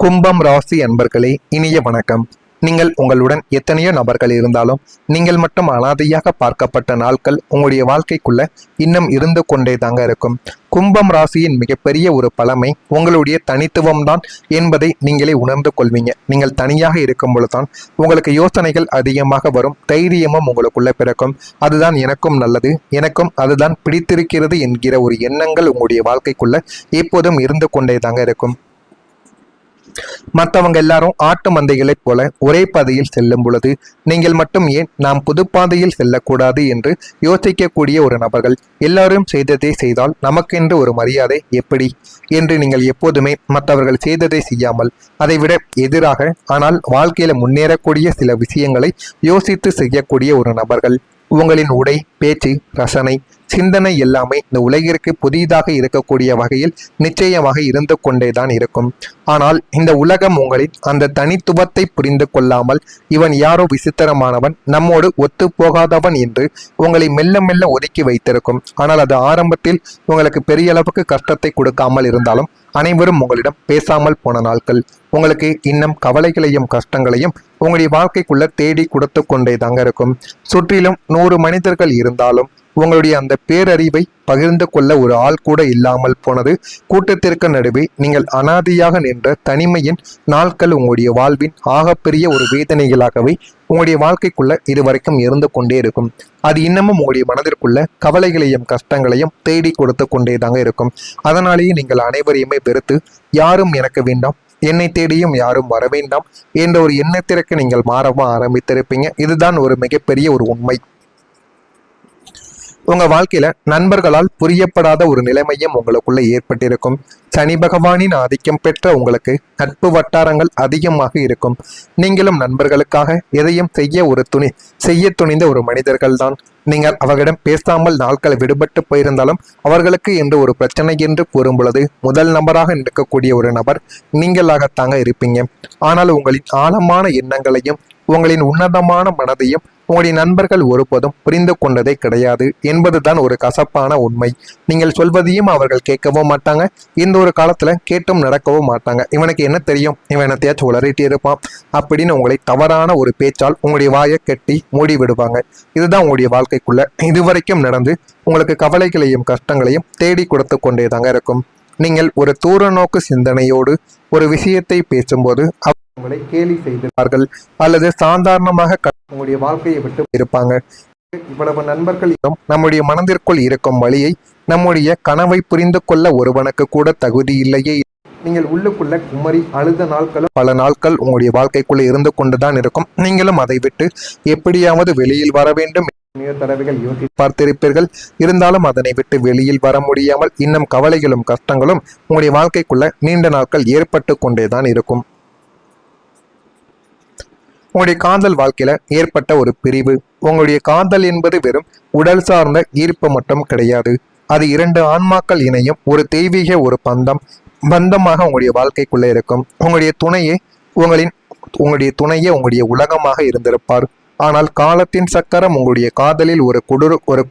கும்பம் ராசி அன்பர்களே, இனிய வணக்கம். நீங்கள் உங்களுடன் எத்தனையோ நபர்கள் இருந்தாலும் நீங்கள் மட்டும் அனாதையாக பார்க்கப்பட்ட நாட்கள் உங்களுடைய வாழ்க்கைக்குள்ள இன்னும் இருந்து கொண்டே தாங்க இருக்கும். கும்பம் ராசியின் மிகப்பெரிய ஒரு பழமை உங்களுடைய தனித்துவம் தான் என்பதை நீங்களே உணர்ந்து கொள்வீங்க. நீங்கள் தனியாக இருக்கும் பொழுதுதான் உங்களுக்கு யோசனைகள் அதிகமாக வரும், தைரியமும் உங்களுக்குள்ள பிறக்கும். அதுதான் எனக்கும் நல்லது, எனக்கும் அதுதான் பிடித்திருக்கிறது என்கிற ஒரு எண்ணங்கள் உங்களுடைய வாழ்க்கைக்குள்ள எப்போதும் இருந்து கொண்டே தாங்க இருக்கும். மற்றவங்க எல்லாரும் ஆட்டு மந்தைகளைப் போல ஒரே பாதையில் செல்லும் பொழுது நீங்கள் மட்டும் ஏன் நாம் புது பாதையில் செல்லக்கூடாது என்று யோசிக்கக்கூடிய ஒரு நபர்கள். எல்லாரும் செய்ததை செய்தால் நமக்கென்று ஒரு மரியாதை எப்படி என்று நீங்கள் எப்போதுமே மற்றவர்கள் செய்ததை செய்யாமல் அதைவிட எதிராக ஆனால் வாழ்க்கையில முன்னேறக்கூடிய சில விஷயங்களை யோசித்து செய்யக்கூடிய ஒரு நபர்கள். உங்களின் உடை, பேச்சு, ரசனை, சிந்தனை எல்லாமே இந்த உலகிற்கு புதிதாக இருக்கக்கூடிய வகையில் நிச்சயமாக இருந்து கொண்டேதான் இருக்கும். ஆனால் இந்த உலகம் உங்களின் அந்த தனித்துவத்தை புரிந்து கொள்ளாமல் இவன் யாரோ விசித்திரமானவன், நம்மோடு ஒத்து போகாதவன் என்று உங்களை மெல்ல மெல்ல ஒதுக்கி வைத்திருக்கும். ஆனால் அது ஆரம்பத்தில் உங்களுக்கு பெரிய அளவுக்கு கஷ்டத்தை கொடுக்காமல் இருந்தாலும் அனைவரும் உங்களிடம் பேசாமல் போன நாட்கள் உங்களுக்கு இன்னும் கவலைகளையும் கஷ்டங்களையும் உங்களுடைய வாழ்க்கைக்குள்ள தேடி கொடுத்து கொண்டே தாங்க இருக்கும். சுற்றிலும் 100 மனிதர்கள் இருந்தாலும் உங்களுடைய அந்த பேரறிவை பகிர்ந்து கொள்ள ஒரு ஆள் கூட இல்லாமல் போனது. கூட்டத்திற்கு நடுவே நீங்கள் அனாதையாக நின்ற தனிமையின் நாட்கள் உங்களுடைய வாழ்வின் ஆகப்பெரிய ஒரு வேதனைகளாகவே உங்களுடைய வாழ்க்கைக்குள்ள இதுவரைக்கும் இருந்து கொண்டே இருக்கும். அது இன்னமும் உங்களுடைய மனதிற்குள்ள கவலைகளையும் கஷ்டங்களையும் தேடி கொடுத்து கொண்டே தாங்க இருக்கும். அதனாலேயே நீங்கள் அனைவரையுமே வெறுத்து யாரும் எனக்கு வேண்டாம், என்னை தேடியும் யாரும் வர வேண்டாம் என்ற ஒரு எண்ணத்திற்கு நீங்கள் மாறவும் ஆரம்பித்திருப்பீங்க. இதுதான் ஒரு மிகப்பெரிய ஒரு உண்மை. உங்க வாழ்க்கையில நண்பர்களால் புரியப்படாத ஒரு நிலைமையும் உங்களுக்குள்ள ஏற்பட்டிருக்கும். சனி பகவானின் ஆதிக்கம் பெற்ற உங்களுக்கு நட்பு வட்டாரங்கள் அதிகமாக இருக்கும். நீங்களும் நண்பர்களுக்காக எதையும் செய்ய துணிந்த ஒரு மனிதர்கள் தான். நீங்கள் அவர்களிடம் பேசாமல் நாட்கள் விடுபட்டு போயிருந்தாலும் அவர்களுக்கு என்று ஒரு பிரச்சனை என்று கூறும் பொழுது முதல் நபராக நிற்கக்கூடிய ஒரு நபர் நீங்களாகத்தாங்க இருப்பீங்க. ஆனால் உங்களின் ஆழமான எண்ணங்களையும் உங்களின் உன்னதமான மனதையும் உங்களுடைய நண்பர்கள் ஒருபோதும் புரிந்து கொண்டதே கிடையாது என்பதுதான் ஒரு கசப்பான உண்மை. நீங்கள் சொல்வதையும் அவர்கள் கேட்கவும் மாட்டாங்க, இந்த ஒரு காலத்துல கேட்டும் நடக்கவும் மாட்டாங்க. இவனுக்கு என்ன தெரியும், இவன் என்னத்தையாச்சும் உளறிட்டு இருப்பான் அப்படின்னு உங்களை தவறான ஒரு பேச்சால் உங்களுடைய வாயை கட்டி மூடி விடுவாங்க. இதுதான் உங்களுடைய வாழ்க்கைக்குள்ள இதுவரைக்கும் நடந்து உங்களுக்கு கவலைகளையும் கஷ்டங்களையும் தேடி கொடுத்து கொண்டே தாங்க இருக்கும். நீங்கள் ஒரு தூர நோக்கு சிந்தனையோடு ஒரு விஷயத்தை பேசும்போது உங்களை கேலி செய்திருப்பார்கள் அல்லது சாதாரணமாக உங்களுடைய வாழ்க்கையை விட்டு இருப்பாங்க. இவ்வளவு நண்பர்கள் நம்முடைய மனதிற்குள் இருக்கும் வழியை, நம்முடைய கனவை புரிந்து கொள்ள ஒருவனுக்கு கூட தகுதி இல்லையே. நீங்கள் உள்ளுக்குள்ள குமரி அழுத நாட்களும் பல நாட்கள் உங்களுடைய வாழ்க்கைக்குள்ள இருந்து கொண்டுதான் இருக்கும். நீங்களும் அதை விட்டு எப்படியாவது வெளியில் வர வேண்டும் தடவைகள் யோசித்து பார்த்திருப்பீர்கள். இருந்தாலும் அதனை விட்டு வெளியில் வர முடியாமல் இன்னும் கவலைகளும் கஷ்டங்களும் உங்களுடைய வாழ்க்கைக்குள்ள நீண்ட நாட்கள் ஏற்பட்டு கொண்டேதான் இருக்கும். உங்களுடைய காதல் வாழ்க்கையில ஏற்பட்ட ஒரு பிரிவு. உங்களுடைய காதல் என்பது வெறும் உடல் சார்ந்த ஈர்ப்பு மட்டும் கிடையாது. அது 2 ஆன்மாக்கள் இணையும் ஒரு தெய்வீக ஒரு பந்தமாக உங்களுடைய வாழ்க்கைக்குள்ள இருக்கும். உங்களுடைய துணையே உங்களுடைய உலகமாக இருந்திருப்பார். ஆனால் காலத்தின் சக்கரம் உங்களுடைய காதலில் ஒரு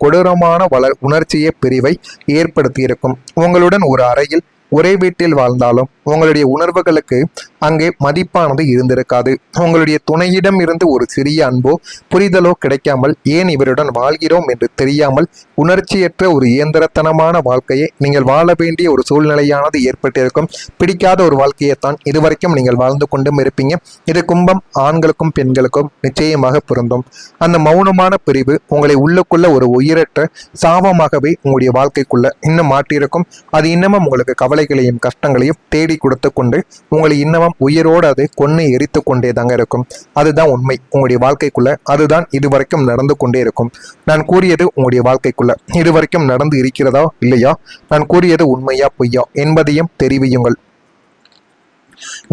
கொடூரமான உணர்ச்சியை பிரிவை ஏற்படுத்தி இருக்கும். உங்களுடன் ஒரு அறையில் ஒரே வீட்டில் வாழ்ந்தாலும் உங்களுடைய உணர்வுகளுக்கு அங்கே மதிப்பானது இருந்திருக்காது. உங்களுடைய துணையிடம் இருந்து ஒரு சிறிய அன்போ புரிதலோ கிடைக்காமல் ஏன் இவருடன் வாழ்கிறோம் என்று தெரியாமல் உணர்ச்சியற்ற ஒரு இயந்திரத்தனமான வாழ்க்கையை நீங்கள் வாழ வேண்டிய ஒரு சூழ்நிலையானது ஏற்பட்டிருக்கும். பிடிக்காத ஒரு வாழ்க்கையைத்தான் இதுவரைக்கும் நீங்கள் வாழ்ந்து கொண்டும் இருப்பீங்க. இது கும்பம் ஆண்களுக்கும் பெண்களுக்கும் நிச்சயமாக பொருந்தும். அந்த மௌனமான பிரிவு உங்களை உள்ளுக்குள்ள ஒரு உயிரற்ற சாபமாகவே உங்களுடைய வாழ்க்கைக்குள்ள இன்னும் மாற்றியிருக்கும். அது இன்னமும் உங்களுக்கு கவலைகளையும் கஷ்டங்களையும் தேடி கொடுத்து கொண்டு உங்களை இன்னமும் உயிரோடு அது கொன்று எரித்து கொண்டே தாங்க இருக்கும். அதுதான் உண்மை உங்களுடைய வாழ்க்கைக்குள்ள. அதுதான் இதுவரைக்கும் நடந்து கொண்டே இருக்கும். நான் கூறியது உங்களுடைய வாழ்க்கைக்குள்ள இதுவரைக்கும் நடந்து இருக்கிறதா இல்லையா, நான் கூறியது உண்மையா பொய்யா என்பதையும் தெரிவியுங்கள்.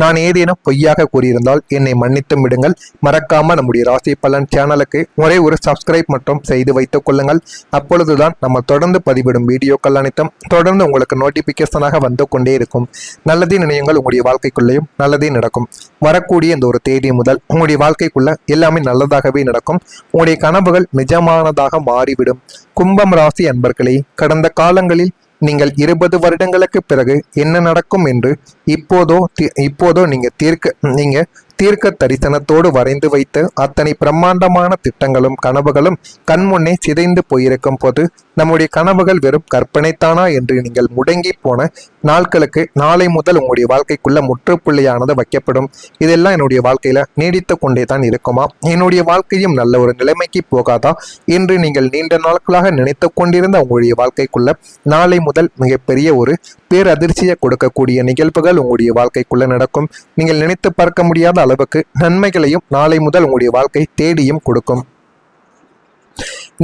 நான் ஏதேனும் பொய்யாக கூறியிருந்தால் என்னை மன்னித்து விடுங்கள். மறக்காம நம்முடைய ராசி பலன் சேனலுக்கு ஒரே ஒரு சப்ஸ்கிரைப் மட்டும் செய்து வைத்துக் கொள்ளுங்கள். அப்பொழுதுதான் நம்ம தொடர்ந்து பதிவிடும் வீடியோக்கள் அனைத்தும் தொடர்ந்து உங்களுக்கு நோட்டிபிகேஷனாக வந்து கொண்டே இருக்கும். நல்லதே நினையுங்கள், உங்களுடைய வாழ்க்கைக்குள்ளேயும் நல்லதே நடக்கும். வரக்கூடிய இந்த ஒரு தேதி முதல் உங்களுடைய வாழ்க்கைக்குள்ள எல்லாமே நல்லதாகவே நடக்கும். உங்களுடைய கனவுகள் நிஜமானதாக மாறிவிடும். கும்பம் ராசி அன்பர்களே, கடந்த காலங்களில் நீங்கள் 20 வருடங்களுக்கு பிறகு என்ன நடக்கும் என்று இப்போதோ நீங்க தீர்க்க தரிசனத்தோடு வரைந்து வைத்து அத்தனை பிரம்மாண்டமான திட்டங்களும் கனவுகளும் கண்முன்னே சிதைந்து போயிருக்கும் போது நம்முடைய கனவுகள் வெறும் கற்பனைத்தானா என்று நீங்கள் முடங்கி போன நாட்களுக்கு நாளை முதல் உங்களுடைய வாழ்க்கைக்குள்ள முற்றுப்புள்ளியானது வைக்கப்படும். இதெல்லாம் என்னுடைய வாழ்க்கையில நீடித்து கொண்டே தான் இருக்குமா, என்னுடைய வாழ்க்கையும் நல்ல ஒரு நிலைமைக்கு போகாதா என்று நீங்கள் நீண்ட நாட்களாக நினைத்து கொண்டிருந்த உங்களுடைய வாழ்க்கைக்குள்ள நாளை முதல் மிகப்பெரிய ஒரு பேரதிர்ச்சியை கொடுக்கக்கூடிய நிகழ்வுகள் உங்களுடைய வாழ்க்கைக்குள்ள நடக்கும். நீங்கள் நினைத்து பார்க்க முடியாத அளவுக்கு நன்மைகளையும் நாளை முதல் உங்களுடைய வாழ்க்கை தேடியும் கொடுக்கும்.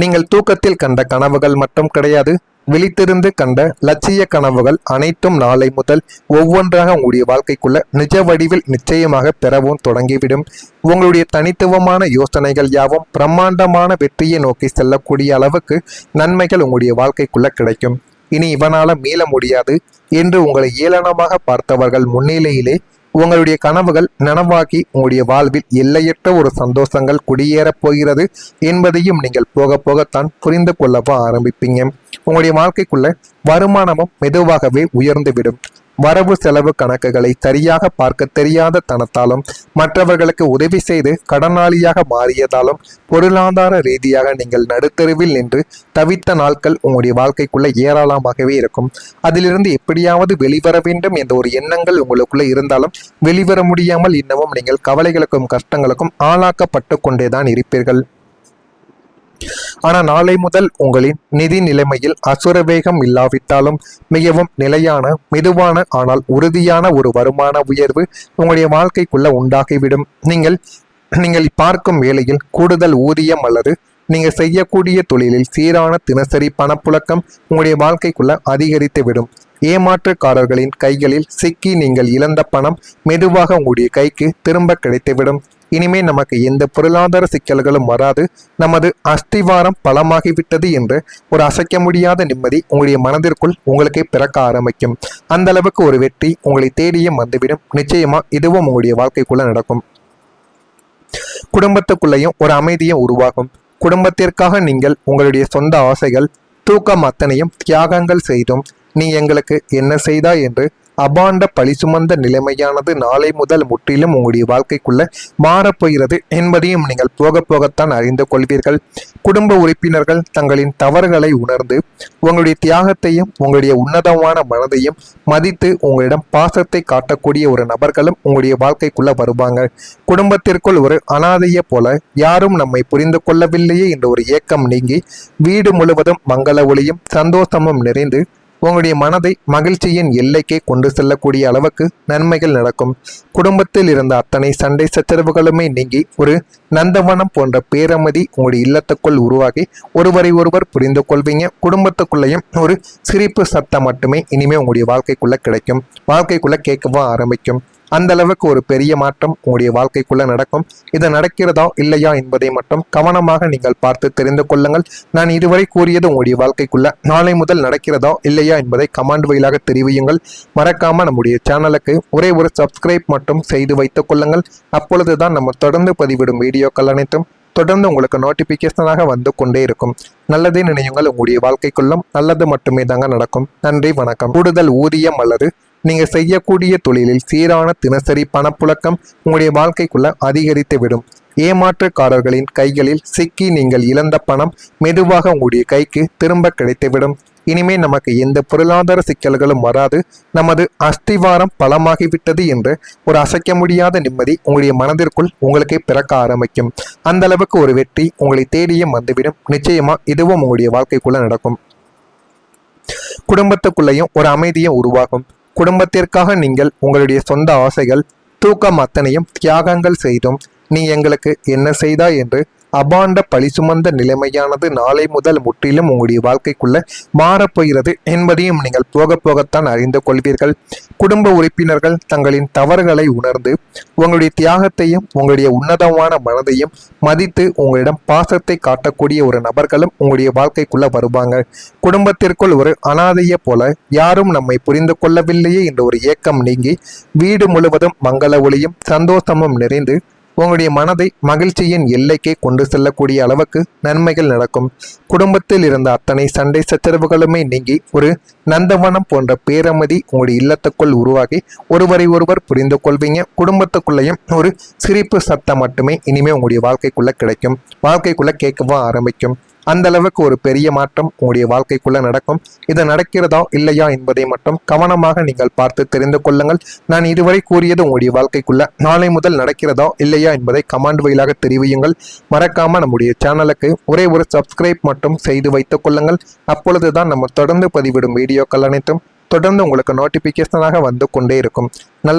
நீங்கள் தூக்கத்தில் கண்ட கனவுகள் மட்டும் கிடையாது, விழித்திருந்து கண்ட லட்சிய கனவுகள் அனைத்தும் நாளை முதல் ஒவ்வொன்றாக உங்களுடைய வாழ்க்கைக்குள்ள நிஜ வடிவில் நிச்சயமாக பெறவும் தொடங்கிவிடும். உங்களுடைய தனித்துவமான யோசனைகள் யாவும் பிரம்மாண்டமான வெற்றியை நோக்கி செல்லக்கூடிய அளவுக்கு நன்மைகள் உங்களுடைய வாழ்க்கைக்குள்ள கிடைக்கும். இனி இவனால மீள முடியாது என்று உங்களை ஏளனமாக பார்த்தவர்கள் முன்னிலையிலே உங்களுடைய கனவுகள் நனவாகி உங்களுடைய வாழ்வில் எல்லையற்ற ஒரு சந்தோஷங்கள் குடியேறப் போகிறது என்பதையும் நீங்கள் போக போகத்தான் புரிந்து கொள்ளவோ ஆரம்பிப்பீங்க. உங்களுடைய வாழ்க்கைக்குள்ள வருமானமும் மெதுவாகவே உயர்ந்துவிடும். வரவு செலவு கணக்குகளை சரியாக பார்க்க தெரியாத தனத்தாலும் மற்றவர்களுக்கு உதவி செய்து கடனாளியாக மாறியதாலும் பொருளாதார ரீதியாக நீங்கள் நடுத்தருவில் நின்று தவித்த நாட்கள் உங்களுடைய வாழ்க்கைக்குள்ள ஏராளமாகவே இருக்கும். அதிலிருந்து எப்படியாவது வெளிவர வேண்டும் என்ற ஒரு எண்ணங்கள் உங்களுக்குள்ள இருந்தாலும் வெளிவர முடியாமல் இன்னமும் நீங்கள் கவலைகளுக்கும் கஷ்டங்களுக்கும் ஆளாக்கப்பட்டு கொண்டேதான் இருப்பீர்கள். ஆனால் நாளை முதல் உங்களின் நிதி நிலைமையில் அசுரவேகம் இல்லாவிட்டாலும் மிகவும் நிலையான மெதுவான ஆனால் உறுதியான ஒரு வருமான உயர்வு உங்களுடைய வாழ்க்கைக்குள்ள உண்டாகிவிடும். நீங்கள் பார்க்கும் வேளையில் கூடுதல் ஊதியம் அல்லது நீங்கள் செய்யக்கூடிய தொழிலில் சீரான தினசரி பணப்புழக்கம் உங்களுடைய வாழ்க்கைக்குள்ள அதிகரித்து விடும். ஏமாற்றுக்காரர்களின் கைகளில் சிக்கி நீங்கள் இழந்த பணம் மெதுவாக உங்களுடைய கைக்கு திரும்ப கிடைத்துவிடும். இனிமே நமக்கு எந்த பொருளாதார சிக்கல்களும் வராது, நமது அஸ்திவாரம் பலமாகிவிட்டது என்று ஒரு அசைக்க முடியாத நிம்மதி உங்களுடைய மனதிற்குள் உங்களுக்கே பிறக்க ஆரம்பிக்கும். அந்த அளவுக்கு ஒரு வெற்றி உங்களை தேடியும் வந்துவிடும். நிச்சயமா இதுவும் உங்களுடைய வாழ்க்கைக்குள்ள நடக்கும். குடும்பத்துக்குள்ளேயும் ஒரு அமைதியும் உருவாகும். குடும்பத்திற்காக நீங்கள் உங்களுடைய சொந்த ஆசைகள் தூக்கம் அத்தனையும் தியாகங்கள் செய்தும் நீ எங்களுக்கு என்ன செய்தாய் என்று அபாண்ட பழி சுமந்த நிலைமையானது நாளை முதல் முற்றிலும் உங்களுடைய வாழ்க்கைக்குள்ள மாறப்போகிறது என்பதையும் நீங்கள் போக போகத்தான் அறிந்து கொள்வீர்கள். குடும்ப உறுப்பினர்கள் தங்களின் தவறுகளை உணர்ந்து உங்களுடைய தியாகத்தையும் உங்களுடைய உன்னதமான மனதையும் மதித்து உங்களிடம் பாசத்தை காட்டக்கூடிய ஒரு நபர்களும் உங்களுடைய வாழ்க்கைக்குள்ள வருவாங்க. குடும்பத்திற்குள் ஒரு அனாதையை போல யாரும் நம்மை புரிந்து கொள்ளவில்லையே என்ற ஒரு ஏக்கம் நீங்கி வீடு முழுவதும் மங்கள ஒளியும் சந்தோஷமும் நிறைந்து உங்களுடைய மனதை மகிழ்ச்சியின் எல்லைக்கே கொண்டு செல்லக்கூடிய அளவுக்கு நன்மைகள் நடக்கும். குடும்பத்தில் இருந்த அத்தனை சண்டை சச்சரவுகளுமே நீங்கி ஒரு நந்தவனம் போன்ற பேரமதி உங்களுடைய இல்லத்துக்குள் உருவாகி ஒருவரை ஒருவர் புரிந்து கொள்வீங்க. குடும்பத்துக்குள்ளேயும் ஒரு சிரிப்பு சத்தம் மட்டுமே இனிமே உங்களுடைய வாழ்க்கைக்குள்ள கிடைக்கும். வாழ்க்கைக்குள்ள கேட்கவும் ஆரம்பிக்கும். அந்த அளவுக்கு ஒரு பெரிய மாற்றம் உங்களுடைய வாழ்க்கைக்குள்ள நடக்கும். இது நடக்கிறதா இல்லையா என்பதை மட்டும் கவனமாக நீங்கள் பார்த்து தெரிந்து கொள்ளுங்கள். நான் இதுவரை கூறியது உங்களுடைய வாழ்க்கைக்குள்ள நாளை முதல் நடக்கிறதா இல்லையா என்பதை கமெண்ட் வழியாக தெரிவியுங்கள். மறக்காம நம்முடைய சேனலுக்கு ஒரே ஒரு சப்ஸ்கிரைப் மட்டும் செய்து வைத்துக் கொள்ளுங்கள். அப்பொழுதுதான் நம்ம தொடர்ந்து பதிவிடும் வீடியோக்கள் அனைத்தும் தொடர்ந்து உங்களுக்கு நோட்டிபிகேஷனாக வந்து கொண்டே இருக்கும். நல்லதே நினையுங்கள், உங்களுடைய வாழ்க்கைக்குள்ளும் நல்லது மட்டுமே தாங்க நடக்கும். நன்றி, வணக்கம். கூடுதல் ஊதியம் அல்லது நீங்க செய்யக்கூடிய தொழிலில் சீரான தினசரி பணப்புழக்கம் உங்களுடைய வாழ்க்கைக்குள்ள அதிகரித்து விடும். ஏமாற்றுக்காரர்களின் கைகளில் சிக்கி நீங்கள் இழந்த பணம் மெதுவாக உங்களுடைய கைக்கு திரும்ப கிடைத்துவிடும். இனிமே நமக்கு எந்த பொருளாதார சிக்கல்களும் வராது, நமது அஸ்திவாரம் பலமாகிவிட்டது என்று ஒரு அசைக்க முடியாத நிம்மதி உங்களுடைய மனதிற்குள் உங்களுக்கே பிறக்க ஆரம்பிக்கும். அந்த அளவுக்கு ஒரு வெற்றி உங்களை தேடியும் வந்துவிடும். நிச்சயமா இதுவும் உங்களுடைய வாழ்க்கைக்குள்ள நடக்கும். குடும்பத்துக்குள்ளேயும் ஒரு அமைதியும் உருவாகும். குடும்பத்திற்காக நீங்கள் உங்களுடைய சொந்த ஆசைகள் தூக்கம் அத்தனையும் தியாகங்கள் செய்தும் நீ எங்களுக்கு என்ன செய்தாய் என்று அபாண்ட பழி சுமந்த நிலைமையானது நாளை முதல் முற்றிலும் உங்களுடைய வாழ்க்கைக்குள்ள மாறப்போகிறது என்பதையும் நீங்கள் போக போகத்தான் அறிந்து கொள்வீர்கள். குடும்ப உறுப்பினர்கள் தங்களின் தவறுகளை உணர்ந்து உங்களுடைய தியாகத்தையும் உங்களுடைய உன்னதமான மனதையும் மதித்து உங்களிடம் பாசத்தை காட்டக்கூடிய ஒரு நபர்களும் உங்களுடைய வாழ்க்கைக்குள்ள வருவாங்க. குடும்பத்திற்குள் ஒரு அனாதையை போல யாரும் நம்மை புரிந்து கொள்ளவில்லையே என்ற ஒரு ஏக்கம் நீங்கி வீடு முழுவதும் மங்கள ஒளியும் சந்தோஷமும் நிறைந்து உங்களுடைய மனதை மகிழ்ச்சியின் எல்லைக்கே கொண்டு செல்லக்கூடிய அளவுக்கு நன்மைகள் நடக்கும். குடும்பத்தில் இருந்த அத்தனை சண்டை சச்சரவுகளுமே நீங்கி ஒரு நந்தவனம் போன்ற பேரமதி உங்களுடைய இல்லத்துக்குள் உருவாகி ஒருவரை ஒருவர் புரிந்து கொள்வீங்க. குடும்பத்துக்குள்ளேயும் ஒரு சிரிப்பு சத்தம் மட்டுமே இனிமே உங்களுடைய வாழ்க்கைக்குள்ள கிடைக்கும், வாழ்க்கைக்குள்ள கேட்கவும் ஆரம்பிக்கும். அந்த அளவுக்கு ஒரு பெரிய மாற்றம் உங்களுடைய வாழ்க்கைக்குள்ள நடக்கும். இது நடக்கிறதா இல்லையா என்பதை மட்டும் கவனமாக நீங்கள் பார்த்து தெரிந்து கொள்ளுங்கள். நான் இதுவரை கூறியது உங்களுடைய வாழ்க்கைக்குள்ள நாளை முதல் நடக்கிறதா இல்லையா என்பதை கமெண்ட் வாயிலாக தெரிவியுங்கள். மறக்காம நம்முடைய சேனலுக்கு ஒரே ஒரு சப்ஸ்கிரைப் மட்டும் செய்து வைத்துக் கொள்ளுங்கள். அப்பொழுதுதான் நம்ம தொடர்ந்து பதிவிடும் வீடியோக்கள் அனைத்தும் தொடர்ந்து உங்களுக்கு நோட்டிபிகேஷனாக வந்து கொண்டே இருக்கும். நல்ல